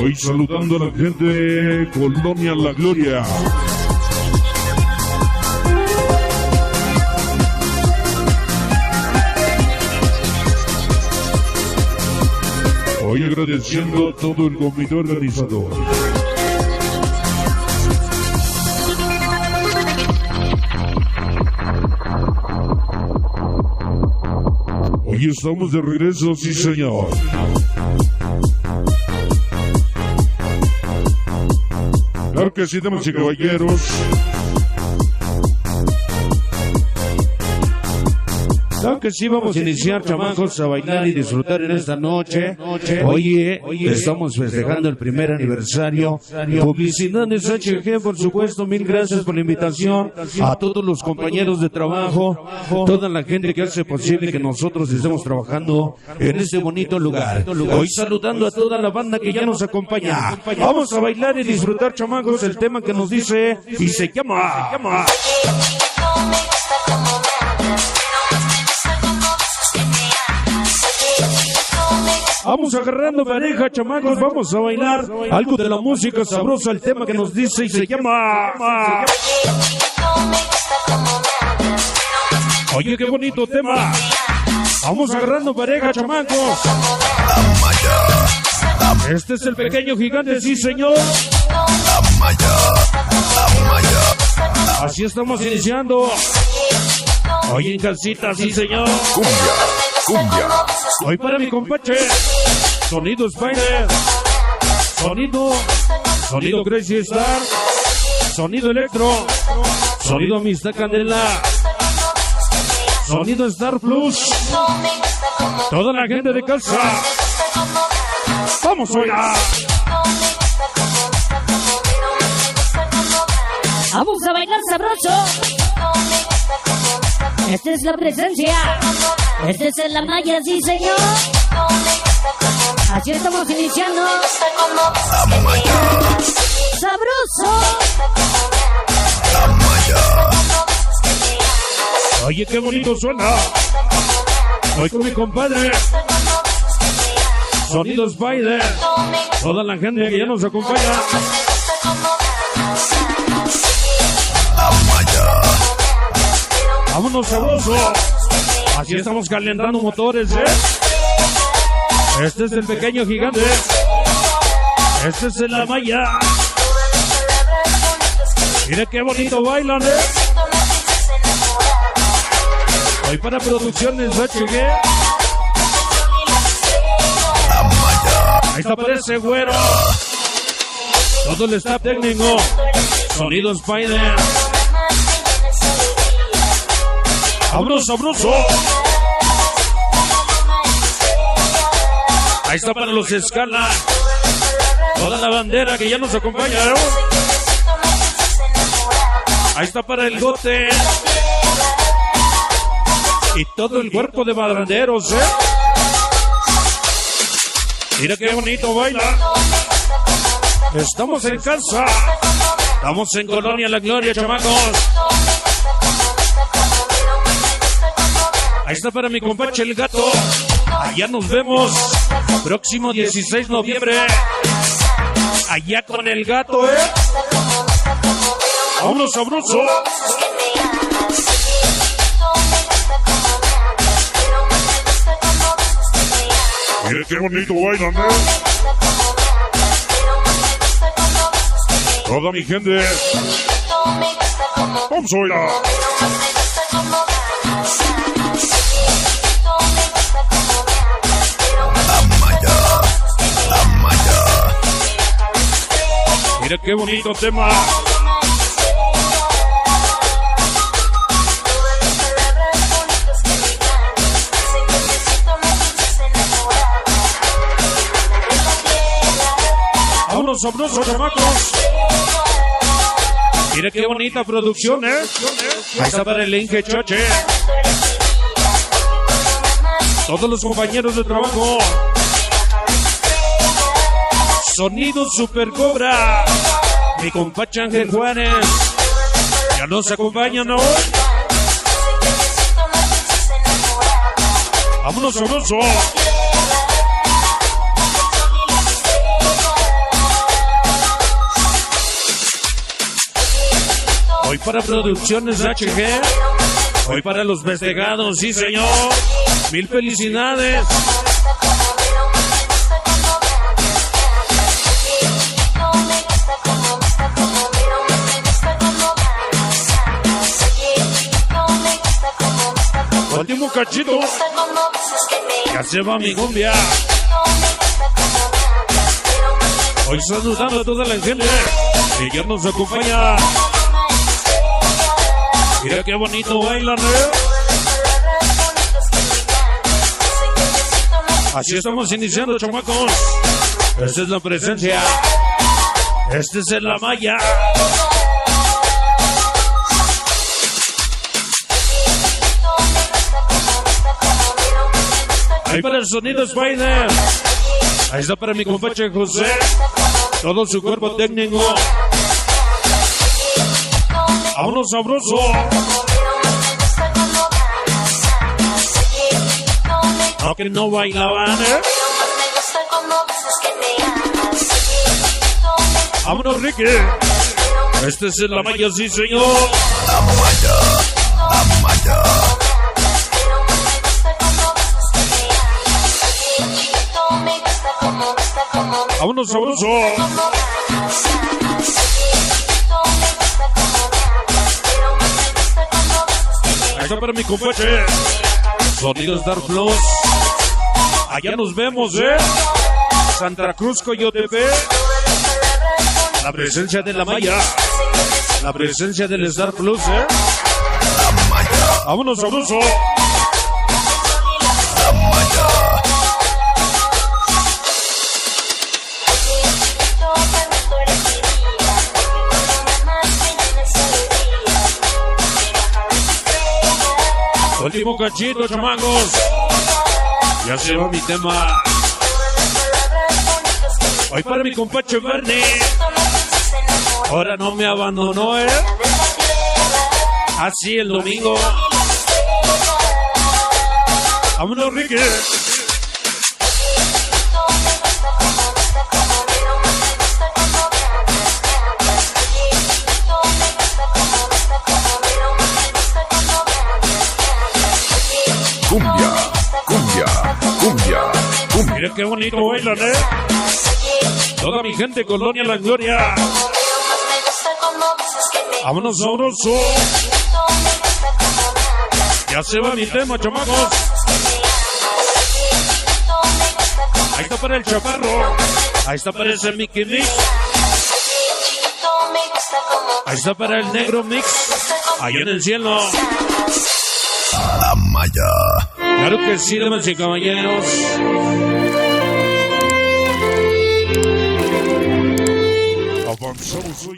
Hoy saludando a la gente de Colonia La Gloria. Hoy agradeciendo a todo el comité organizador. Hoy estamos de regreso, sí señor. Claro que sí, damas y caballeros. Claro que sí, vamos a iniciar, chamacos, a bailar y disfrutar en esta noche. Oye, estamos festejando el primer aniversario. Publicidades HG, por supuesto, mil gracias por la invitación. A todos los compañeros de trabajo, toda la gente que hace posible que nosotros estemos trabajando en este bonito lugar. Hoy saludando a toda la banda que ya nos acompaña. Vamos a bailar y disfrutar, chamacos, el tema que nos dice y se llama. Vamos agarrando pareja, chamacos, vamos a bailar algo de la música sabrosa, el tema que nos dice y se llama. Oye, qué bonito tema. Vamos agarrando pareja, chamacos. Este es el pequeño gigante, sí señor. Así estamos iniciando. Oye, en calcita, sí señor. Cumbia. Hoy para mi compache. Sonido Spider. Sonido Crazy Star. Sonido Electro. Sonido Amistad Candela. Sonido Star Plus. Toda la gente de casa. Vamos a bailar. Vamos a bailar sabroso. Esta es la presencia. Este es la malla, sí señor. Así estamos iniciando. Sabroso. Oye, qué bonito suena. Hoy con mi compadre. Sonido Spider. Toda la gente que ya nos acompaña. Vámonos sabroso. Así estamos calentando motores, Este es el pequeño gigante. Este es la malla. Mira qué bonito bailan, Hoy para Producciones HG. Ahí está, parece güero. Todo el staff técnico. Sonido Spider. ¡Vámonos, sabroso! Ahí está para los Escala. Toda la bandera que ya nos acompaña, Ahí está para el Gote. Y todo el cuerpo de banderos, Mira qué bonito baila. Estamos en casa. Estamos en Colonia La Gloria, chamacos. Ahí está para mi compache el gato. Allá nos vemos. Próximo 16 de noviembre. Allá con el gato, Vámonos sabroso. Mira qué bonito bailan, Toda mi gente. Vamos a bailar. Mira qué bonito tema. Vámonos sabrosos, chamacos. Mira qué bonita producción, Ahí está para el Inge Choche. Todos los compañeros de trabajo. Sonido Super Cobra. Mi compache Ángel Juárez. Ya nos acompañan hoy. Vámonos sabroso. para Producciones HG. Hoy para los festejados, sí señor. Mil felicidades. Último cachito. Ya se va mi cumbia. Hoy saludando a toda la gente que ya nos acompaña. Mira qué bonito bailan, Así estamos iniciando, chamacos. Esta es la presencia. Este es la malla. Ahí para el sonido Spider. Ahí está para mi compadre José. Todo su cuerpo técnico. Vámonos sabroso. No que no bailaban, Vámonos, Ricky. Este es la malla, sí señor. La malla. Vámonos sabroso. Ahí está para mi compadre. Sonidos Dark Plus. Allá nos vemos, Santa Cruz, Coyotepec. La presencia de la malla. La presencia del Star Plus, La malla. Vámonos sabroso. La malla. Último cachito, chamacos. Ya se va mi tema. Hoy para mi compadre Bernie. Ahora no me abandonó, Así el domingo. Vámonos, Ricky. Cumbia. Mira qué bonito bailan, Toda mi gente, Colonia La Gloria. Vámonos sabroso. Ya se va mi tema, chamacos. Ahí está para el chaparro. Ahí está para ese Mickey Mix. Ahí está para el negro Mix. Allá en el cielo. La malla. Claro que sí, damas y caballeros. Avanzamos hoy